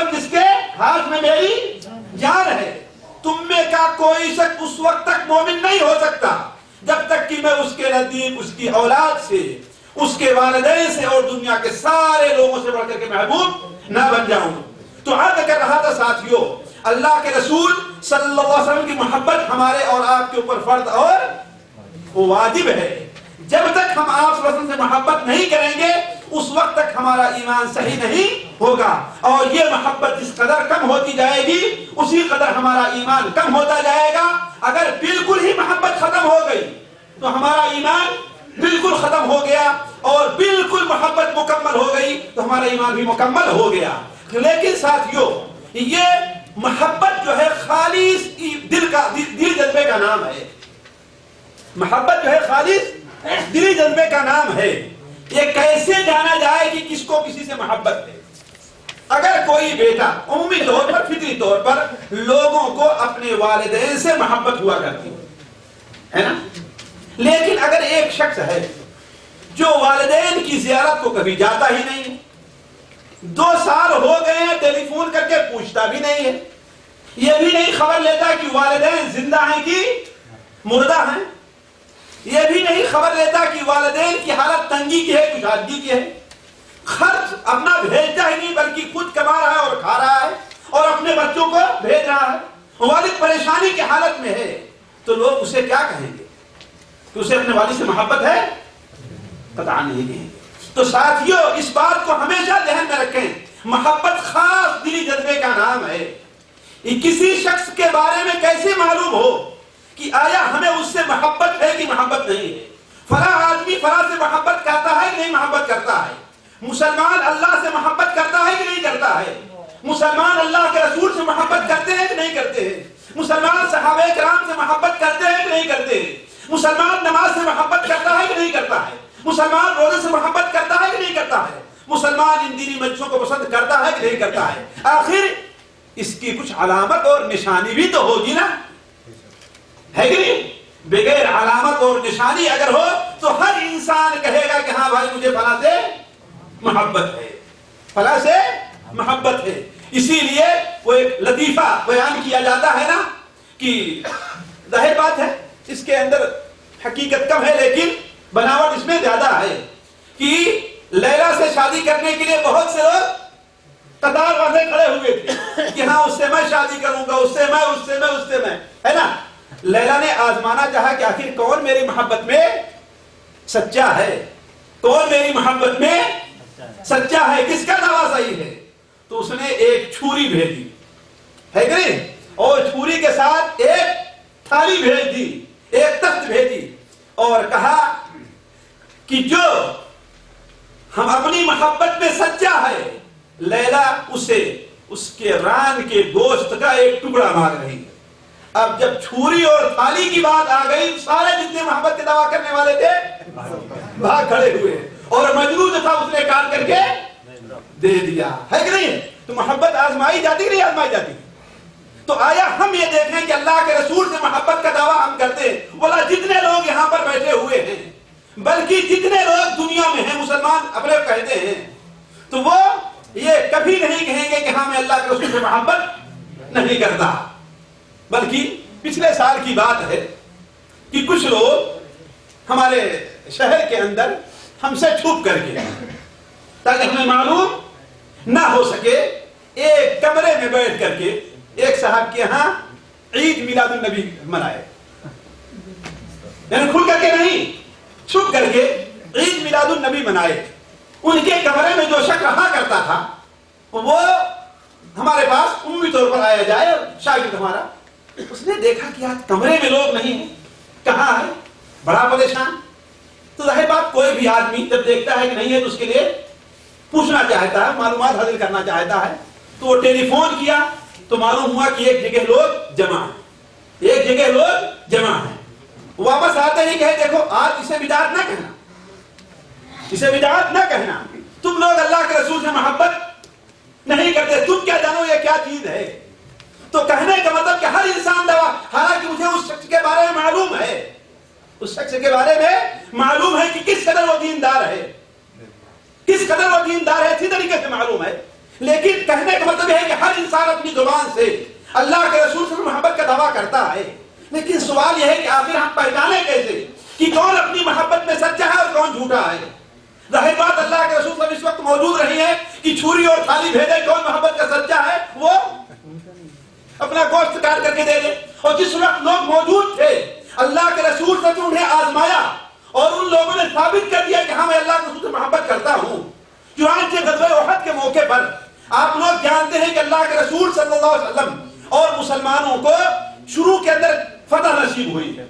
قسم جس کے ہاتھ میں میری جان ہے، تم میں کا کوئی شخص اس وقت تک مومن نہیں ہو سکتا جب تک کہ میں اس کے نزدیک اس کی اولاد سے، اس کے والدین سے اور دنیا کے سارے لوگوں سے بڑھ کر کے محبوب نہ بن جاؤں۔ تو عرض کر رہا تھا ساتھیوں، اللہ کے رسول صلی اللہ علیہ وسلم کی محبت ہمارے اور آپ کے اوپر فرض اور واجب ہے۔ جب تک ہم آپ صلی اللہ علیہ وسلم سے محبت نہیں کریں گے اس وقت تک ہمارا ایمان صحیح نہیں ہوگا، اور یہ محبت جس قدر کم ہوتی جائے گی اسی قدر ہمارا ایمان کم ہوتا جائے گا۔ اگر بالکل ہی محبت ختم ہو گئی تو ہمارا ایمان بالکل ختم ہو گیا، اور بالکل محبت مکمل ہو گئی تو ہمارا ایمان بھی مکمل ہو گیا۔ لیکن ساتھیوں، یہ محبت جو ہے خالص دل جذبے کا نام ہے۔ محبت جو ہے خالص دلی جذبے کا نام ہے۔ یہ کیسے جانا جائے کہ کس کو کسی سے محبت ہے؟ اگر کوئی بیٹا عمومی طور پر، فطری طور پر لوگوں کو اپنے والدین سے محبت ہوا کرتی ہے نا، لیکن اگر ایک شخص ہے جو والدین کی زیارت کو کبھی جاتا ہی نہیں، 2 سال ہو گئے ہیں ٹیلی فون کر کے پوچھتا بھی نہیں ہے، یہ بھی نہیں خبر لیتا کہ والدین زندہ ہیں کہ مردہ ہیں، یہ بھی نہیں خبر لیتا کہ والدین کی حالت تنگی کی ہے کشادگی کی ہے، خرچ اپنا بھیجتا ہی نہیں بلکہ خود کما رہا ہے اور کھا رہا ہے اور اپنے بچوں کو بھیج رہا ہے، والد پریشانی کی حالت میں ہے، تو لوگ اسے کیا کہیں گے کہ اسے اپنے والد سے محبت ہے؟ قطعاً نہیں کہیں گے۔ تو ساتھیوں، اس بات کو ہمیشہ ذہن میں رکھیں، محبت خاص دلی جذبے کا نام ہے۔ کسی شخص کے بارے میں کیسے معلوم ہو کہ آیا ہمیں اس سے محبت ہے کہ محبت نہیں ہے؟ فلاں آدمی فلاں سے محبت کرتا ہے کہ نہیں محبت کرتا ہے؟ مسلمان اللہ سے محبت کرتا ہے کہ نہیں کرتا ہے؟ مسلمان اللہ کے رسول سے محبت کرتے ہیں کہ نہیں کرتے ہیں؟ مسلمان صحابہ کرام سے محبت کرتے ہیں کہ نہیں کرتے ہیں؟ مسلمان نماز سے محبت کرتا ہے کہ نہیں کرتا ہے؟ مسلمان روزے سے محبت کرتا ہے کہ نہیں کرتا ہے؟ مسلمان ان دینی مجلسوں کو پسند کرتا ہے کہ نہیں کرتا ہے؟ آخر اس کی کچھ علامت اور نشانی بھی تو ہوگی نا، ہے کہ نہیں؟ بغیر علامت اور نشانی اگر ہو تو ہر انسان کہے گا کہ ہاں بھائی مجھے فلاں سے محبت ہے، فلاں سے محبت ہے۔ اسی لیے وہ ایک لطیفہ بیان کیا جاتا ہے نا کہ ظاہر بات ہے اس کے اندر حقیقت کم ہے لیکن بناوٹ اس میں زیادہ ہے، کہ لیلا سے شادی کرنے کے لیے بہت سے لوگ قطار باندھے کھڑے ہوئے تھے کہ ہاں اس سے میں شادی کروں گا، اس سے میں، اس سے میں، اس سے میں، ہے نا۔ لیلا نے آزمانا چاہا کہ آخر کون میری محبت میں سچا ہے، کون میری محبت میں سچا ہے، کس کا دعویٰ صحیح ہے؟ تو اس نے ایک چھری بھیجی، ہے کہ نہیں، اور چھری کے ساتھ ایک تھالی بھیج دی، ایک تخت بھیجی، اور کہا کہ جو ہم اپنی محبت میں سچا ہے، لیلا اسے اس کے ران کے گوشت کا ایک ٹکڑا مانگ رہی ہے۔ اب جب چھری اور تھالی کی بات آ گئی، سارے جتنے محبت کے دعویٰ کرنے والے تھے بھاگ کھڑے ہوئے، اور مجنو جو تھا اس نے کاٹ کر کے دے دیا، ہے کہ نہیں؟ تو محبت آزمائی جاتی کہ نہیں آزمائی جاتی؟ تو آیا ہم یہ دیکھیں کہ اللہ کے رسول سے محبت کا دعویٰ ہم کرتے ہیں، بولا جتنے لوگ یہاں پر بیٹھے ہوئے ہیں، بلکہ جتنے لوگ دنیا میں ہیں مسلمان اپنے کہتے ہیں، تو وہ یہ کبھی نہیں کہیں گے کہ ہاں میں اللہ کے رسول سے محبت نہیں کرتا۔ بلکہ پچھلے سال کی بات ہے کہ کچھ لوگ ہمارے شہر کے اندر ہم سے چھپ کر کے، تاکہ ہمیں معلوم نہ ہو سکے، ایک کمرے میں بیٹھ کر کے ایک صاحب کے ہاں عید میلاد النبی منائے، یعنی کھل کر کے نہیں، چھپ کر کے عید میلاد النبی منائے۔ ان کے کمرے میں جو شخص رہا کرتا تھا وہ ہمارے پاس عمومی طور پر آیا جائے، شاگرد ہمارا، اس نے دیکھا کہ آج کمرے میں لوگ نہیں ہیں، کہاں ہے، بڑا پریشان۔ تو ظاہر بات کوئی بھی آدمی جب دیکھتا ہے کہ نہیں ہے تو اس کے لیے پوچھنا چاہتا ہے، معلومات حاصل کرنا چاہتا ہے، تو وہ ٹیلی فون کیا تو معلوم ہوا کہ ایک جگہ لوگ جمع ہیں، ایک جگہ لوگ جمع ہیں۔ واپس آتے ہی کہے دیکھو آج اسے بدعت نہ کہنا، اسے بدعت نہ کہنا، تم لوگ اللہ کے رسول سے محبت نہیں کرتے، تم کیا جانو یہ کیا چیز ہے۔ تو کہنے کا مطلب کہ ہر انسان دعویٰ، حالانکہ مجھے اس شخص کے بارے میں معلوم ہے، اس شخص کے بارے میں معلوم ہے کہ کس قدر وہ دیندار ہے، کس قدر وہ دیندار ہے، اسی طریقے سے معلوم ہے، لیکن کہنے کا مطلب ہے کہ ہر انسان اپنی زبان سے اللہ کے رسول سے محبت کا دعویٰ کرتا ہے، لیکن سوال یہ ہے کہ آخر ہم پہچانیں کیسے کہ کون اپنی محبت میں سچا ہے اور کون جھوٹا ہے؟ ظاہر بات اللہ کے رسول صلی اس وقت موجود رہی ہے کہ چھری اور تھالی بھیجے، کون محبت کا سچا ہے وہ اپنا گوشت کاٹ کر کے دے دے۔ اور جس وقت لوگ موجود تھے اللہ کے رسول سے انہیں آزمایا اور ان لوگوں نے ثابت کر دیا کہ ہاں میں اللہ کے رسول سے محبت کرتا ہوں۔ چنانچہ غزوہ احد کے موقع پر آپ لوگ جانتے ہیں کہ اللہ کے رسول صلی اللہ علیہ وسلم اور مسلمانوں کو شروع کے اندر فتح نصیب ہوئی ہے،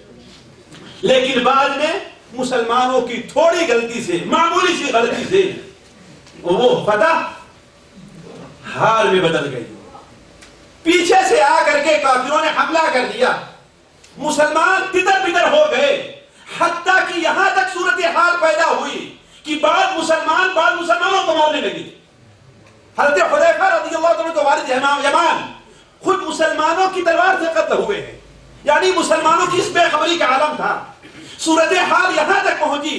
لیکن بعد میں مسلمانوں کی تھوڑی غلطی سے، معمولی سی غلطی سے وہ فتح ہار میں بدل گئی۔ پیچھے سے آ کر کے کافروں نے حملہ کر دیا، مسلمان تتر بتر ہو گئے، حتیٰ کہ یہاں تک صورتحال پیدا ہوئی کہ بعض مسلمانوں کو مارنے لگے۔ حضرت حذیفہ رضی اللہ عنہ کے والد یمان خود مسلمانوں کی تلوار سے قتل ہوئے ہیں، یعنی مسلمانوں کی اس بے خبری کا عالم تھا۔ صورتحال یہاں تک پہنچی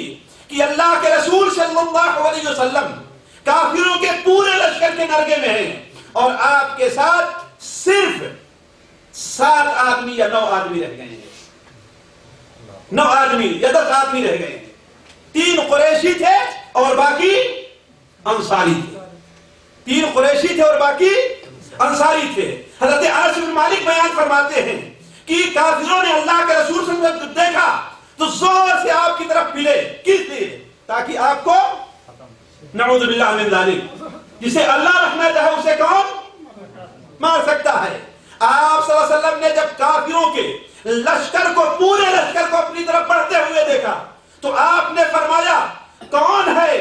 کہ اللہ کے رسول صلی اللہ علیہ وسلم کافروں کے پورے لشکر کے نرگے میں ہیں اور آپ کے ساتھ صرف 7 آدمی یا 9 آدمی رہ گئے ہیں، 9 آدمی یا 10 آدمی رہ گئے ہیں۔ 3 قریشی تھے اور باقی انصاری تھے، 3 قریشی تھے اور باقی انصاری تھے۔ حضرت انس بن مالک بیان فرماتے ہیں کہ کافروں نے اللہ کے رسول صلی اللہ علیہ وسلم دیکھا تو زور سے آپ کی طرف پھلے، کس لیے؟ تاکہ آپ کو نعوذ باللہ من ذالک، جسے اللہ رحمہ چاہے اسے کون مار سکتا ہے۔ آپ صلی اللہ علیہ وسلم نے جب کافروں کے لشکر کو، پورے لشکر کو اپنی طرف بڑھتے ہوئے دیکھا تو آپ نے فرمایا کون ہے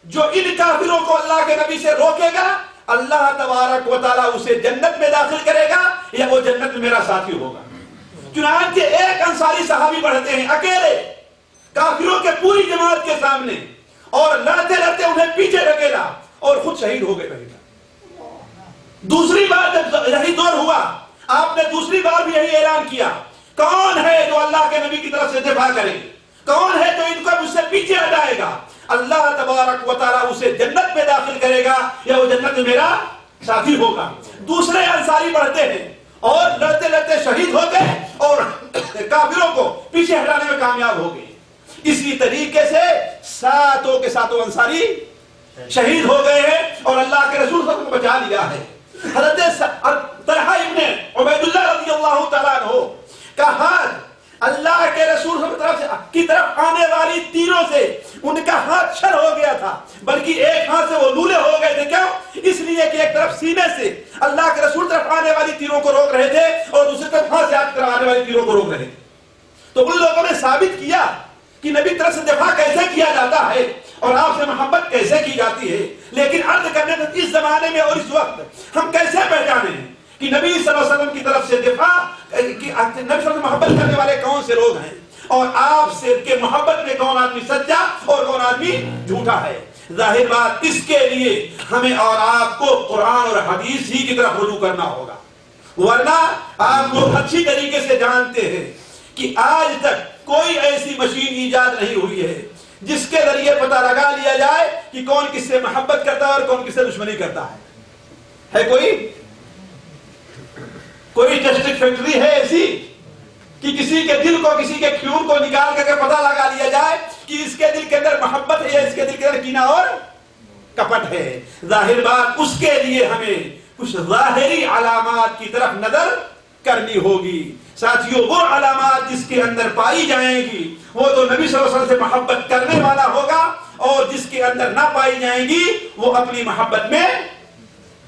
جو ان کافروں کو اللہ کے نبی سے روکے گا؟ اللہ تبارک و تعالیٰ اسے جنت میں داخل کرے گا یا وہ جنت میں میرا ساتھی ہوگا۔ چنانچہ ایک انصاری صحابی بڑھتے ہیں اکیلے کافروں کے پوری جماعت کے سامنے اور لڑتے لڑتے انہیں پیچھے ڈھکیلا اور خود شہید ہو گئے۔ دوسری بار جب یہی دور ہوا آپ نے دوسری بار بھی یہی اعلان کیا، کون ہے جو اللہ کے نبی کی طرف سے دفاع کرے، کون ہے جو ان کو مجھ سے پیچھے ہٹائے گا؟ اللہ تبارک و تعالیٰ اسے جنت میں داخل کرے گا یا وہ جنت میں میرا ساتھی ہوگا۔ دوسرے انصاری بڑھتے ہیں اور لڑتے لڑتے شہید ہو گئے اور کافروں کو پیچھے ہٹانے میں کامیاب ہو گئے۔ اسی طریقے سے 7 کے 7 انصاری شہید ہو گئے ہیں اور اللہ کے رسول صلی اللہ علیہ وسلم کو بچا لیا ہے۔ حضرت طلحہ ابن عبید اللہ رضی اللہ تعالیٰ عنہ کا ہاتھ اللہ کے رسول کی طرف آنے والی تیروں سے ان کا ہاتھ چھل ہو گیا تھا، بلکہ ایک ہاتھ سے وہ لولے ہو گئے تھے۔ کیوں؟ اس لیے کہ ایک طرف سینے سے اللہ کے رسول طرف آنے والی تیروں کو روک رہے تھے اور دوسری طرف ہاتھ سے آپ کی طرف آنے والی تیروں کو روک رہے تھے۔ تو ان لوگوں نے ثابت کیا کہ نبی طرف سے دفاع کیسے کیا جاتا ہے اور آپ سے محبت کیسے کی جاتی ہے، لیکن عرض کرنے میں اس زمانے میں اور اس وقت ہم کیسے پہچانے ہیں کہ نبی صلی اللہ علیہ وسلم کی طرف سے دفاع، نبی صلی اللہ علیہ وسلم سے محبت کرنے والے کون سے لوگ ہیں اور آپ سے کے محبت میں کون آدمی سچا اور کون آدمی جھوٹا ہے۔ ظاہر بات اس کے لیے ہمیں اور آپ کو قرآن اور حدیث ہی کی طرف رجوع کرنا ہوگا، ورنہ آپ لوگ اچھی طریقے سے جانتے ہیں کہ آج تک کوئی ایسی مشین ایجاد نہیں ہوئی ہے جس کے ذریعے پتہ لگا لیا جائے کہ کون کس سے محبت کرتا ہے اور کون کس سے دشمنی کرتا ہے کوئی ٹیسٹنگ فیکٹری ہے ایسی کہ کسی کے دل کو، کسی کے خون کو نکال کر کے پتہ لگا لیا جائے کہ اس کے دل کے اندر محبت ہے یا اس کے دل کے اندر کینہ اور کپٹ ہے؟ ظاہر بات اس کے لیے ہمیں کچھ ظاہری علامات کی طرف نظر کرنی ہوگی۔ ساتھیوں، وہ علامات جس کے اندر پائی جائیں گی وہ تو نبی صلی اللہ علیہ وسلم سے محبت کرنے والا ہوگا، اور جس کے اندر نہ پائی جائیں گی وہ اپنی محبت میں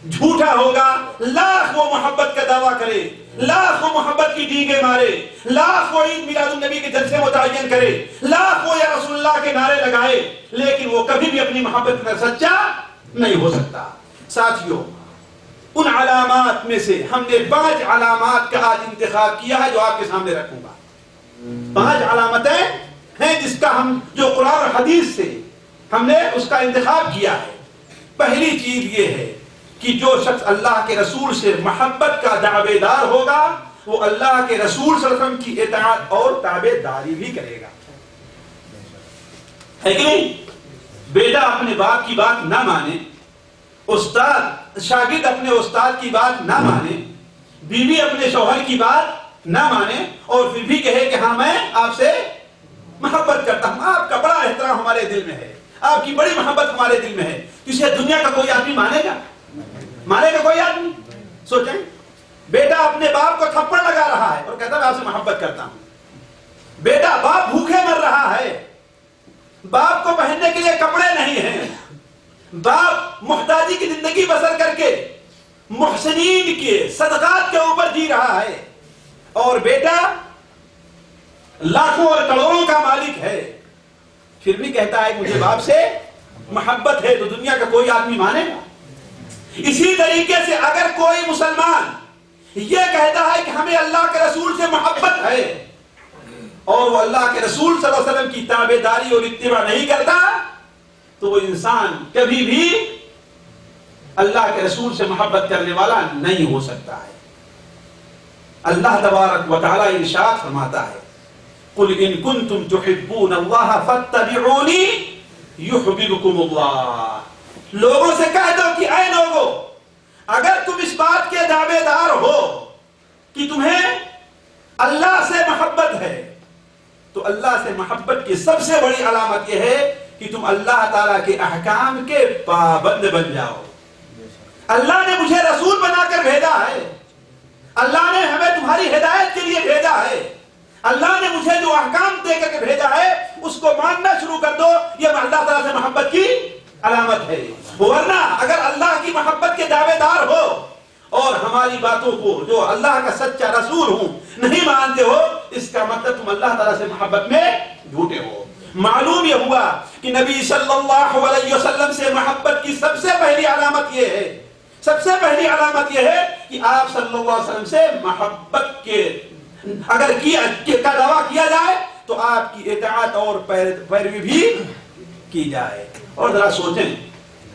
جھوٹا ہوگا۔ لاکھ وہ محبت کا دعویٰ کرے، لاکھ وہ محبت کی ڈیگے مارے، لاکھ وہ عید میلاد النبی کے جلسے متعین کرے، لاکھ وہ یا رسول اللہ کے نعرے لگائے، لیکن وہ کبھی بھی اپنی محبت میں سچا نہیں ہو سکتا۔ ساتھیوں، ان علامات میں سے ہم نے 5 علامات کا آج انتخاب کیا ہے جو آپ کے سامنے رکھوں گا۔ 5 علامتیں ہیں جس کا جو قرآن اور حدیث سے ہم نے اس کا انتخاب کیا ہے۔ پہلی چیز یہ ہے کہ جو شخص اللہ کے رسول سے محبت کا دعوے دار ہوگا وہ اللہ کے رسول صلی اللہ علیہ وسلم کی اطاعت اور تابع داری بھی کرے گا، ہے کہ نہیں؟ بیٹا اپنے باپ کی بات نہ مانے استاد شاگرد اپنے استاد کی بات نہ مانے، بیوی اپنے شوہر کی بات نہ مانے اور پھر بھی کہے کہ ہاں میں آپ سے محبت کرتا ہوں، آپ کا بڑا احترام ہمارے دل میں ہے، آپ کی بڑی محبت ہمارے دل میں ہے، تو اسے دنیا کا کوئی آدمی مانے گا؟ مانے گا کوئی آدمی؟ سوچیں، بیٹا اپنے باپ کو تھپڑ لگا رہا ہے اور کہتا ہے میں آپ سے محبت کرتا ہوں، بیٹا باپ بھوکے مر رہا ہے، باپ کو پہننے کے لیے کپڑے نہیں ہیں، باپ محتاجی کی زندگی بسر کر کے محسنین کے صدقات کے اوپر جی رہا ہے، اور بیٹا لاکھوں اور کروڑوں کا مالک ہے، پھر بھی کہتا ہے مجھے باپ سے محبت ہے، تو دنیا کا کوئی آدمی مانے گا؟ اسی طریقے سے اگر کوئی مسلمان یہ کہتا ہے کہ ہمیں اللہ کے رسول سے محبت ہے اور وہ اللہ کے رسول صلی اللہ علیہ وسلم کی تابعداری اور اتباع نہیں کرتا، تو وہ انسان کبھی بھی اللہ کے رسول سے محبت کرنے والا نہیں ہو سکتا ہے۔ اللہ تبارک و تعالی ارشاد فرماتا ہے قُلْ إِن كُنْتُمْ تُحِبُّونَ اللَّهَ فَاتَّبِعُونِي يُحْبِبْكُمُ اللَّهُ، لوگوں سے کہہ دو کہ اے لوگو، اگر تم اس بات کے دعوے دار ہو کہ تمہیں اللہ سے محبت ہے، تو اللہ سے محبت کی سب سے بڑی علامت یہ ہے کہ تم اللہ تعالیٰ کے احکام کے پابند بن جاؤ۔ اللہ نے مجھے رسول بنا کر بھیجا ہے، اللہ نے ہمیں تمہاری ہدایت کے لیے بھیجا ہے، اللہ نے مجھے جو احکام دے کر کے بھیجا ہے اس کو ماننا شروع کر دو، یہ اللہ تعالیٰ سے محبت کی علامت ہے۔ ورنہ اگر اللہ کی محبت کے دعوے دار ہو اور ہماری باتوں کو جو اللہ کا سچا رسول ہوں نہیں مانتے ہو، اس کا مطلب تم اللہ تعالیٰ سے محبت میں جھوٹے ہو۔ معلوم یہ ہوا کہ نبی صلی اللہ علیہ وسلم سے محبت کی سب سے پہلی علامت یہ ہے، سب سے پہلی علامت یہ ہے کہ آپ صلی اللہ علیہ وسلم سے محبت کے اگر کا دعویٰ کیا جائے تو آپ کی اطاعت اور پیروی بھی کی جائے۔ اور ذرا سوچیں،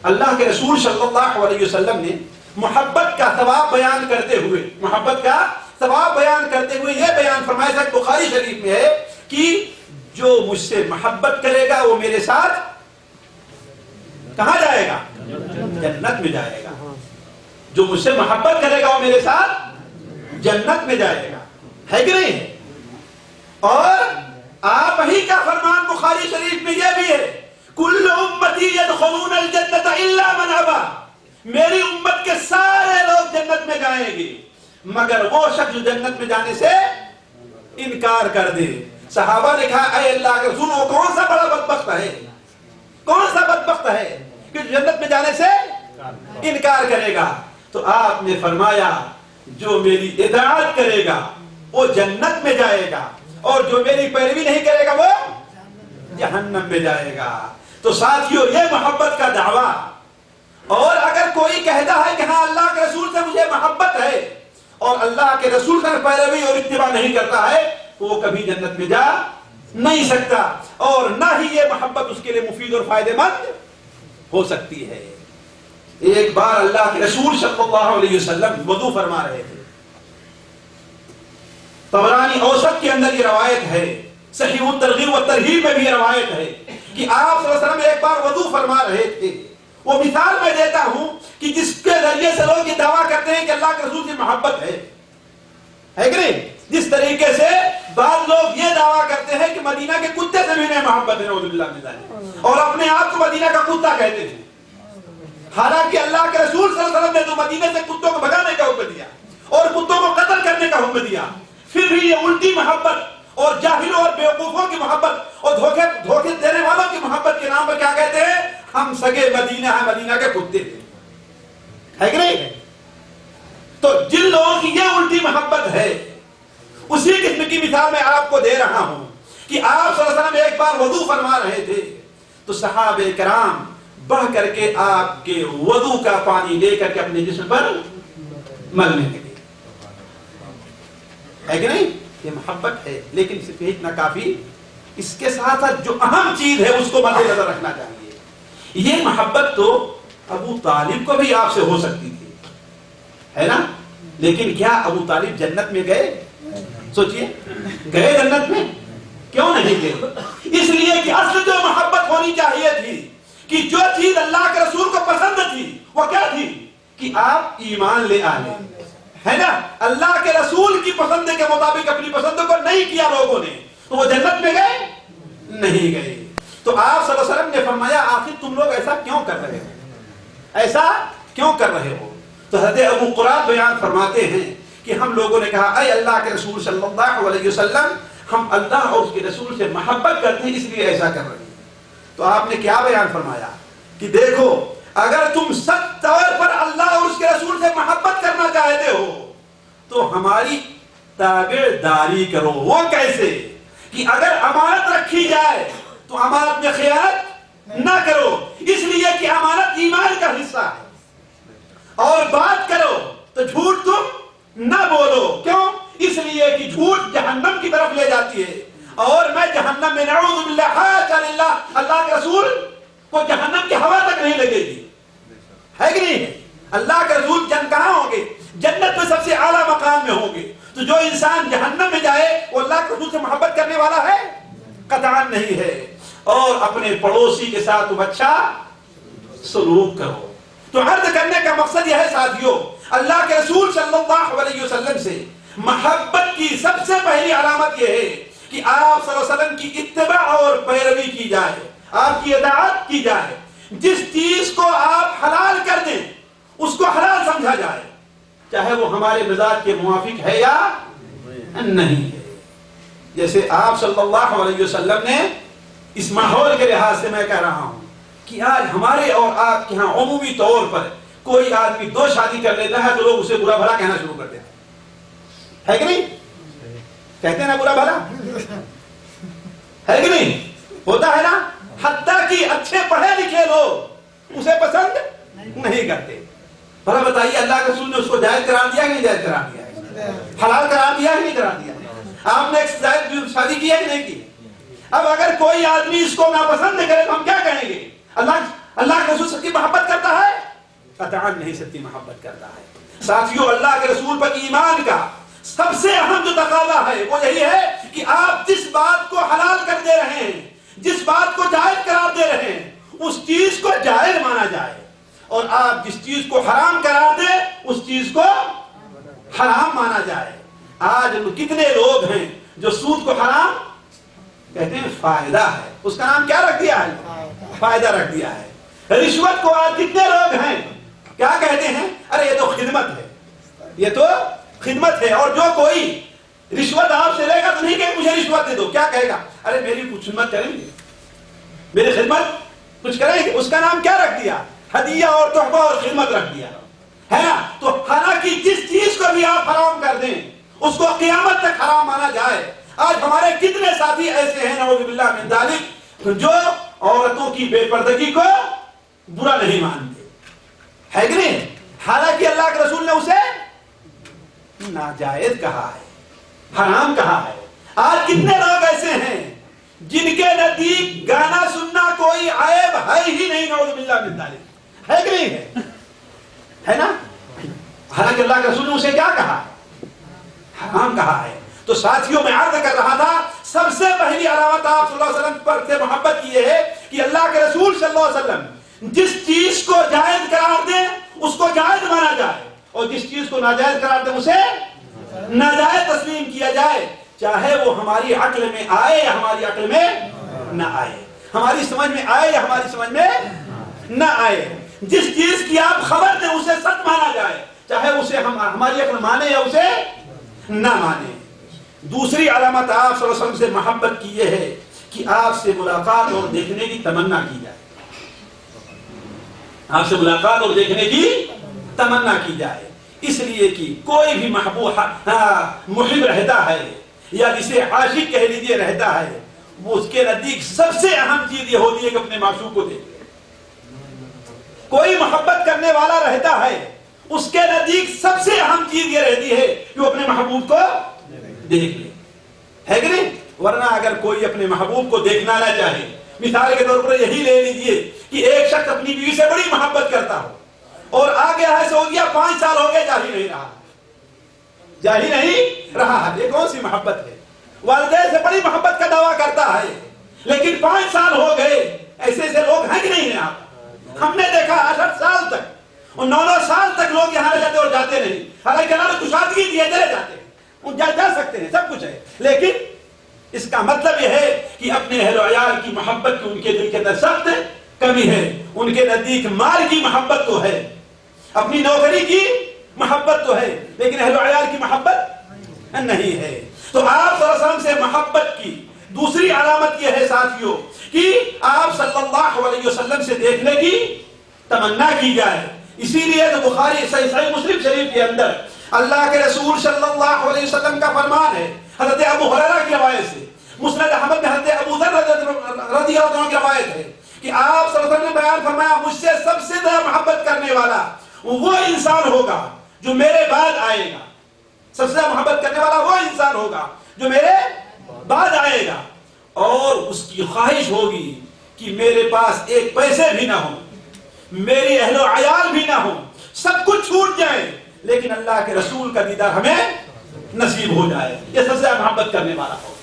اللہ کے رسول صلی اللہ علیہ وسلم نے محبت کا ثواب بیان کرتے ہوئے، محبت کا ثواب بیان کرتے ہوئے یہ بیان فرمایا تھا بخاری شریف میں ہے کہ جو مجھ سے محبت کرے گا وہ میرے ساتھ کہاں جائے گا؟ جنت میں جائے گا۔ جو مجھ سے محبت کرے گا وہ میرے ساتھ جنت میں جائے گا، ہے کہ نہیں؟ اور آپ ہی کا فرمان بخاری شریف میں یہ بھی ہے کل امتی یدخلون الجنت الا من ابا، میری امت کے سارے لوگ جنت میں جائیں گے مگر وہ شخص جو جنت میں جانے سے انکار کر دے۔ صحابہ نے کہا اے اللہ کے رسول، وہ کون سا بڑا بدبخت ہے، کون سا بدبخت ہے کہ جنت میں جانے سے انکار کرے گا؟ تو آپ نے فرمایا جو میری اطاعت کرے گا وہ جنت میں جائے گا اور جو میری پیروی نہیں کرے گا وہ جہنم میں جائے گا۔ تو ساتھیو، یہ محبت کا دعویٰ، اور اگر کوئی کہتا ہے کہ ہاں اللہ کے رسول سے مجھے محبت ہے اور اللہ کے رسول کا پیروی اور اتباع نہیں کرتا ہے تو وہ کبھی جنت میں جا نہیں سکتا، اور نہ ہی یہ محبت اس کے لیے مفید اور فائدہ مند ہو سکتی ہے۔ ایک بار اللہ کے رسول صلی اللہ علیہ وسلم وضو فرما رہے تھے، طبرانی اوسط کے اندر یہ روایت ہے، صحیح الترغیب والترہیب میں بھی یہ روایت ہے کہ آپ صلی اللہ علیہ وسلم ایک بار وضو فرما رہے تھے۔ وہ مثال میں دیتا ہوں کہ جس کے ذریعے سے لوگ یہ دعویٰ کرتے ہیں کہ اللہ کے رسول سے محبت ہے کہ نہیں؟ جس طریقے سے بعض لوگ یہ دعویٰ کرتے ہیں کہ مدینہ کے کتے سے بھی انہیں محبت ہے، نعوذ باللہ من ذالک، اور اپنے آپ کو مدینہ کا کتا کہتے تھے، حالانکہ اللہ کے رسول صلی اللہ علیہ وسلم نے تو مدینہ سے کتوں کو بھگانے کا حکم دیا اور کتوں کو قتل کرنے کا حکم دیا، پھر بھی یہ الٹی محبت اور جاہلوں اور بیوقوفوں کی محبت اور دھوکے دینے والوں کی محبت کے نام پر کیا کہتے ہیں؟ ہم سگے مدینہ ہیں، مدینہ کے کتے تھے، ہے کہ نہیں؟ تو جن لوگوں کی یہ الٹی محبت ہے اسی قسم کی مثال میں آپ کو دے رہا ہوں کہ آپ صلی اللہ علیہ وسلم ایک بار وضو فرما رہے تھے تو صحابہ کرام بڑھ کر کے آپ کے وضو کا پانی لے کر کے اپنے جسم پر ملنے لگے، ہے کہ نہیں؟ یہ محبت ہے، لیکن صرف اتنا کافی، اس کے ساتھ ساتھ جو اہم چیز ہے اس کو مد نظر رکھنا چاہیے۔ یہ محبت تو ابو طالب کو بھی آپ سے ہو سکتی تھی، ہے نا؟ لیکن کیا ابو طالب جنت میں گئے؟ سوچئے، گئے جنت میں؟ کیوں نہیں گئے؟ اس لیے کہ اصل جو محبت ہونی چاہیے تھی کہ جو چیز اللہ کے رسول کو پسند تھی وہ کیا تھی کہ آپ ایمان لے آئے، ہے نا؟ اللہ کے رسول کی پسند کے مطابق اپنی پسند کو نہیں کیا لوگوں نے، تو وہ جنت میں گئے نہیں گئے۔ تو آپ صلی اللہ علیہ وسلم نے فرمایا آخر تم لوگ ایسا کیوں کر رہے ہو، ایسا کیوں کر رہے ہو؟ تو حضرت ابو قرات بیان فرماتے ہیں کہ ہم لوگوں نے کہا اے اللہ کے رسول صلی اللہ علیہ وسلم، ہم اللہ اور اس کے رسول سے محبت کرتے ہیں اس لیے ایسا کر رہے ہیں۔ تو آپ نے کیا بیان فرمایا کہ دیکھو اگر تم سچ طور پر اللہ اور اس کے رسول سے محبت کرنا چاہتے ہو تو ہماری تابعداری کرو۔ وہ کیسے؟ کہ اگر امانت رکھی جائے تو امانت میں خیانت نہ کرو، اس لیے کہ امانت ایمان کا حصہ ہے، اور بات کرو تو جھوٹ تم نہ بولو، کیوں؟ اس لیے کہ جھوٹ جہنم کی طرف لے جاتی ہے، اور میں جہنم میں نعوذ باللہ حاشا للہ، اللہ کے رسول کو جہنم کی ہوا تک نہیں لگے گی، ہے کہ نہیں؟ اللہ کے رسول کہاں ہوں گے؟ جنت میں سب سے اعلیٰ مقام میں ہوں گے۔ تو جو انسان جہنم میں جائے وہ اللہ کے رسول سے محبت کرنے والا ہے؟ قطعاً نہیں ہے۔ اور اپنے پڑوسی کے ساتھ تم اچھا سلوک کرو۔ تو عرض کرنے کا مقصد یہ ہے ساتھیوں، اللہ کے رسول صلی اللہ علیہ وسلم سے محبت کی سب سے پہلی علامت یہ ہے کہ آپ صلی اللہ علیہ وسلم کی اتباع اور پیروی کی جائے، آپ کی اطاعت کی جائے، جس چیز کو آپ حلال کر دیں اس کو حلال سمجھا جائے، چاہے وہ ہمارے مزاج کے موافق ہے یا نہیں ہے۔ جیسے آپ صلی اللہ علیہ وسلم نے اس ماحول کے لحاظ سے میں کہہ رہا ہوں کہ آج ہمارے اور آپ کے ہاں عمومی طور پر کوئی آدمی 2 شادی کر لیتا ہے تو لوگ اسے برا بھلا کہنا شروع کر دیتے ہیں، ہے کہ نہیں؟ کہتے ہیں نا برا بھلا، ہے کہ نہیں؟ ہوتا ہے نا؟ حتیٰ کہ اچھے پڑھے لکھے لوگ اسے پسند نہیں کرتے۔ بھلا بتائیے اللہ کے رسول نے اس کو جائز قرار دیا کہ نہیں جائز قرار دیا؟ حلال قرار دیا کہ نہیں قرار دیا؟ آپ نے ایک جائز شادی کی ہے کہ نہیں کی؟ اب اگر کوئی آدمی اس کو ناپسند کرے تو ہم کیا کہیں گے؟ اللہ کے رسول سچی محبت کرتا ہے؟ قطعاً نہیں سچی محبت کرتا ہے۔ ساتھیوں، اللہ کے رسول پر ایمان کا سب سے اہم جو تقاضا ہے وہ یہی ہے کہ آپ جس بات کو حلال کر دے رہے ہیں، جس بات کو جائز قرار دے رہے ہیں، اس چیز کو جائز مانا جائے، اور آپ جس چیز کو حرام قرار دیں اس چیز کو حرام مانا جائے۔ آج کتنے لوگ ہیں جو سود کو حرام کہتے ہیں، فائدہ ہے، اس کا نام کیا رکھ دیا ہے؟ فائدہ رکھ دیا ہے۔ رشوت کو آج کتنے لوگ ہیں کیا کہتے ہیں؟ ارے یہ تو خدمت ہے، یہ تو خدمت ہے۔ اور جو کوئی رشوت آپ سے لے گا تو نہیں کہ مجھے رشوت دے دو، کیا کہے گا؟ ارے میری کچھ خدمت کریں گے، میری خدمت کچھ کریں گے۔ اس کا نام کیا رکھ دیا؟ ہدیہ اور تحفہ اور خدمت رکھ دیا ہے نا؟ تو حالانکہ جس چیز کو بھی آپ حرام کر دیں اس کو قیامت تک حرام مانا جائے۔ آج ہمارے کتنے ساتھی ایسے ہیں نعوذ باللہ من ذالک جو عورتوں کی بے پردگی کو برا نہیں مانتے، ہے کہ نہیں؟ حالانکہ اللہ کے رسول نے اسے ناجائز کہا ہے، حرام کہا ہے۔ آج کتنے لوگ ایسے ہیں جن کے نزدیک گانا سننا کوئی عیب ہے ہی نہیں، نعوذ باللہ من ذالک، ہے کہ نہیں ہے نا؟ حالانکہ اللہ کے رسول نے اسے کیا کہا؟ حرام کہا ہے۔ تو ساتھیوں میں عرض کر رہا تھا سب سے پہلی علامت آپ صلی اللہ علیہ وسلم پر سے محبت کی یہ ہے کہ اللہ کے رسول صلی اللہ علیہ وسلم جس چیز کو جائز قرار دیں اس کو جائز مانا جائے، اور جس چیز کو ناجائز قرار دیں اسے ناجائز تسلیم کیا جائے، چاہے وہ ہماری عقل میں آئے یا ہماری عقل میں نہ آئے، ہماری سمجھ میں آئے یا ہماری سمجھ میں نہ آئے۔ جس چیز کی آپ خبر دیں اسے سچ مانا جائے، چاہے اسے ہماری عقل مانے یا اسے نہ مانے۔ دوسری علامت آپ صلی اللہ علیہ وسلم سے محبت کی یہ ہے کہ آپ سے ملاقات اور دیکھنے کی تمنا کی جائے، آپ سے ملاقات اور دیکھنے کی تمنا کی جائے، اس لیے کہ کوئی بھی محب رہتا ہے یا جسے عاشق کہہ لیجیے رہتا ہے، وہ اس کے نزدیک سب سے اہم چیز یہ ہوتی ہے کہ اپنے معشوق کو دیکھ لے۔ کوئی محبت کرنے والا رہتا ہے اس کے نزدیک سب سے اہم چیز یہ رہتی ہے کہ وہ اپنے محبوب کو دیکھ لے، ہے کہ نہیں؟ ورنہ اگر کوئی اپنے محبوب کو دیکھنا نہ چاہے، مثال کے طور پر یہی لے لیجئے کہ ایک شخص اپنی بیوی سے بڑی محبت کرتا ہو اور آ گیا ہے سعودیہ، 5 سال ہو گئے جاہی نہیں رہا، جاہی نہیں رہا ہے، یہ کون سی محبت ہے؟ والدین سے بڑی محبت کا دعویٰ کرتا ہے لیکن 5 سال ہو گئے، ایسے ایسے لوگ ہیں کہ نہیں ہیں؟ آپ ہم نے دیکھا 68 سال تک اور 9 سال تک لوگ یہاں رہ جاتے اور جاتے نہیں، حالانکہ اللہ نے کشادگی دی ہے، چلے جاتے ہیں، جا سکتے ہیں، سب کچھ ہے، لیکن اس کا مطلب یہ ہے کہ اپنے اہل و عیال کی محبت کی ان کے دل کے اندر سخت کمی ہے، ان کے نزدیک مال کی محبت تو ہے، اپنی نوکری کی محبت تو ہے، لیکن اہل و عیال کی محبت نہیں ہے۔ تو آپ صلی اللہ علیہ وسلم سے محبت کی دوسری علامت یہ ہے ساتھیوں کہ آپ صلی اللہ علیہ وسلم سے دیکھنے کی تمنا کی جائے۔ اسی لیے تو بخاری صحیح مسلم شریف کے اندر اللہ کے رسول صلی اللہ علیہ وسلم کا فرمان ہے، حضرت ابو ہریرہ کی روایت سے، مسند احمد میں حضرت ابو ذر رضی اللہ عنہ کی روایت ہے کہ آپ صلی اللہ علیہ وسلم نے بیان فرمایا، مجھ سے سب سے زیادہ محبت کرنے والا وہ انسان ہوگا جو میرے بعد آئے گا، سب سے زیادہ محبت کرنے والا وہ انسان ہوگا جو میرے بعد آئے گا، اور اس کی خواہش ہوگی کہ میرے پاس ایک پیسے بھی نہ ہوں، میری اہل و عیال بھی نہ ہوں، سب کچھ چھوٹ جائے، لیکن اللہ کے رسول کا دیدار ہمیں نصیب ہو جائے، یہ سب سے زیادہ محبت کرنے والا ہو۔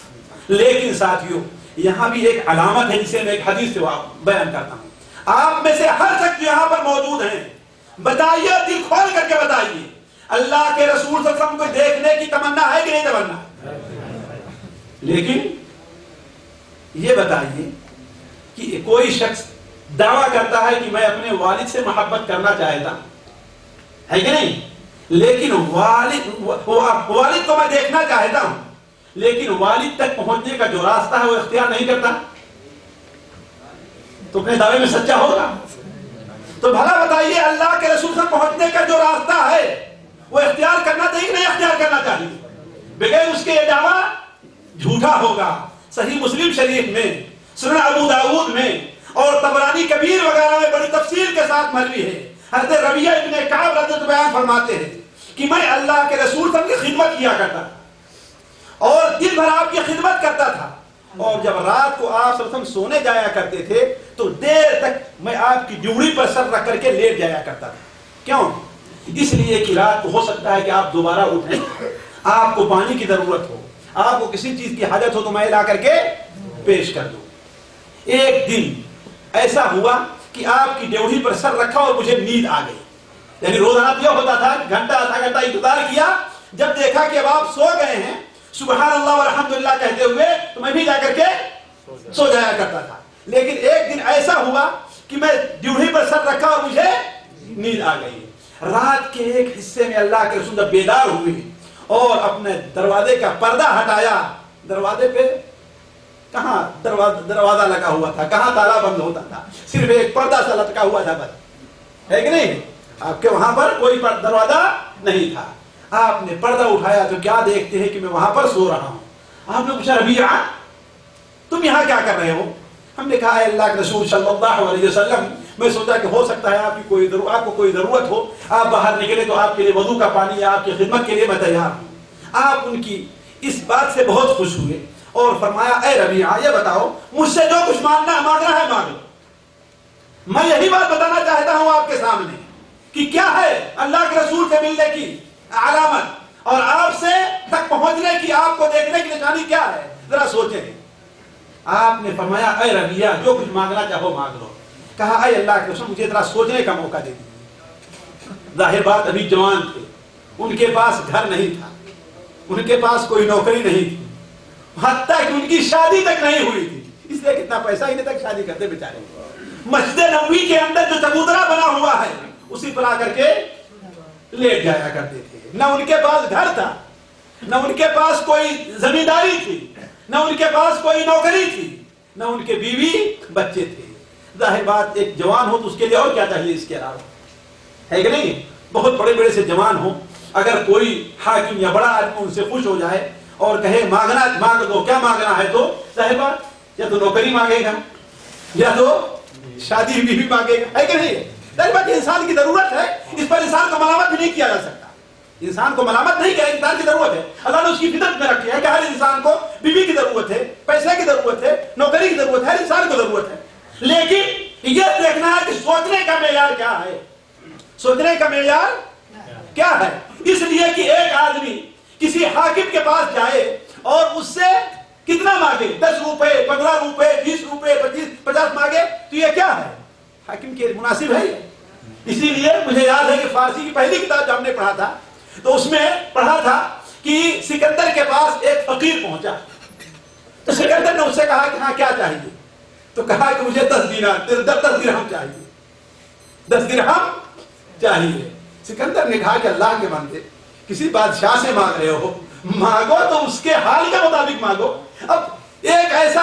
لیکن ساتھیوں یہاں بھی ایک علامت ہے جسے میں ایک حدیث سے بیان کرتا ہوں، آپ میں سے ہر شخص جو یہاں پر موجود ہیں بتائیے، دل کھول کر کے بتائیے، اللہ کے رسول صلی اللہ علیہ وسلم کو دیکھنے کی تمنا ہے کہ نہیں تمنا؟ لیکن یہ بتائیے کہ کوئی شخص دعویٰ کرتا ہے کہ میں اپنے والد سے محبت کرنا چاہتا ہوں، ہے کہ نہیں؟ لیکن والد کو میں دیکھنا چاہتا ہوں، لیکن والد تک پہنچنے کا جو راستہ ہے وہ اختیار نہیں کرتا، تو اپنے دعوے میں سچا ہوگا؟ تو بھلا بتائیے، اللہ کے رسول سے پہنچنے کا جو راستہ ہے وہ اختیار کرنا چاہیے کہ نہیں اختیار کرنا چاہیے؟ بغیر اس کے یہ دعویٰ جھوٹا ہوگا۔ صحیح مسلم شریف میں، سنن ابو داؤد میں اور طبرانی کبیر وغیرہ میں بڑی تفصیل کے ساتھ مروی ہے، حضرت ربیعہ ابن کعب رضی اللہ عنہ بیان فرماتے ہیں کہ میں اللہ کے رسول صلی اللہ علیہ وسلم کی خدمت کیا کرتا تھا اور دن بھر آپ کی خدمت کرتا تھا، اور جب رات کو آپ صلی اللہ علیہ وسلم سونے جایا کرتے تھے تو دیر تک میں آپ کی ڈیوڑی پر سر رکھ کر کے لیٹ جایا کرتا تھا۔ کیوں؟ اس لیے کہ رات کو ہو سکتا ہے کہ آپ دوبارہ اٹھیں، آپ کو پانی کی ضرورت ہو، آپ کو کسی چیز کی حاجت ہو تو میں لا کر کے پیش کر دوں۔ ایک دن ایسا ہوا کہ آپ کی ڈیوڑی پر سر رکھا اور مجھے نیند آ گئی، یعنی روزانہ یہ ہوتا تھا، گھنٹہ آدھا گھنٹہ انتظار کیا، جب دیکھا کہ اب آپ سو گئے ہیں سبحان اللہ والحمدللہ کہتے ہوئے، تو میں بھی جا کر کے سو جایا کرتا تھا۔ لیکن ایک دن ایسا ہوا کہ میں ڈیوڑی پر سر رکھا اور مجھے نیند آ گئی۔ رات کے ایک حصے میں اللہ کے رسول بیدار ہوئے اور اپنے دروازے کا پردہ ہٹایا، دروازے پہ کہاں دروازہ لگا ہوا تھا، کہاں تالا بند ہوتا تھا، صرف ایک پردہ سا لٹکا ہوا تھا بس، ہے کہ نہیں؟ آپ کے وہاں پر کوئی دروازہ نہیں تھا۔ آپ نے پردہ اٹھایا تو کیا دیکھتے ہیں کہ میں وہاں پر سو رہا ہوں۔ آپ نے پوچھا ربیعہ تم یہاں کیا کر رہے ہو؟ ہم نے کہا اللہ کے رسول صلی اللہ علیہ وسلم میں سوچا کہ ہو سکتا ہے آپ کو کوئی ضرورت ہو، آپ باہر نکلے تو آپ کے لیے وضو کا پانی یا آپ کی خدمت کے لیے میں تیار ہوں۔ آپ ان کی اس بات سے بہت خوش ہوئے اور فرمایا اے ربیعہ یہ بتاؤ مجھ سے جو کچھ مانگنا ہے مانگ لو، میں یہی بات بتانا چاہتا ہوں آپ کے سامنے کہ کیا ہے اللہ کے رسول سے ملنے کی علامت اور آپ سے تک پہنچنے کی، آپ کو دیکھنے کی نشانی کیا ہے، ذرا سوچیں۔ آپ نے فرمایا اے ربیعہ جو کچھ مانگنا چاہو مانگ لو۔ کہا اے اللہ کے رسول مجھے ذرا سوچنے کا موقع دے دیجیے۔ ظاہر بات ابھی جوان تھے، ان کے پاس گھر نہیں تھا، ان کے پاس کوئی نوکری نہیں تھی، حتیٰ کہ ان کی شادی تک نہیں ہوئی تھی، اس لیے کتنا پیسہ ہی نہیں تک شادی کرتے بیچارے۔ مسجد نبوی کے اندر جو چبوترا بنا ہوا ہے اسی پر آ کر کے لیٹ جایا کرتے تھے۔ نہ ان کے پاس گھر تھا، نہ ان کے پاس کوئی زمینداری تھی، نہ ان کے پاس کوئی نوکری تھی، نہ ان کے بیوی بچے تھے۔ ظاہر بات ایک جوان ہو تو اس کے لیے اور کیا چاہیے اس کے علاوہ، ہے کہ نہیں؟ بہت بڑے بڑے سے جوان ہو، اگر کوئی حاکم یا بڑا آدمی ان سے خوش ہو جائے اور کہے مانگنا مانگ دو، کیا مانگنا ہے، تو ظاہر بات یا تو نوکری مانگے گا یا تو شادی بیوی مانگے گا، ہے کہ نہیں؟ ظاہر بات انسان کی ضرورت ہے، اس پر انسان کو ملامت بھی نہیں کیا جا سکتا، انسان کو ملامت نہیں کیا، انسان کی ضرورت ہے، اللہ نے اس کی فطرت میں رکھی ہے کہ ہر انسان کو بیوی کی ضرورت ہے، پیسے کی ضرورت ہے، نوکری کی ضرورت ہے، ہر انسان کو ضرورت ہے۔ لیکن یہ دیکھنا ہے کہ سوچنے کا معیار کیا ہے، سوچنے کا معیار کیا ہے۔ اس لیے کہ ایک آدمی کسی حاکم کے پاس جائے اور اس سے کتنا مانگے، 10 روپے 15 روپے 20 روپے 50 مانگے، تو یہ کیا ہے؟ حاکم کے مناسب ہے؟ اسی لیے مجھے یاد ہے کہ فارسی کی پہلی کتاب جو ہم نے پڑھا تھا تو اس میں پڑھا تھا کہ سکندر کے پاس ایک فقیر پہنچا تو سکندر نے اس سے کہا کہ ہاں کیا چاہیے؟ تو کہا کہ مجھے 10 دینار 10 درہم چاہیے، 10 درہم چاہیے۔ سکندر نے کہا کہ اللہ کے بندے، کسی بادشاہ سے مانگ رہے ہو، مانگو تو اس کے حال کے مطابق مانگو۔ اب ایک ایسا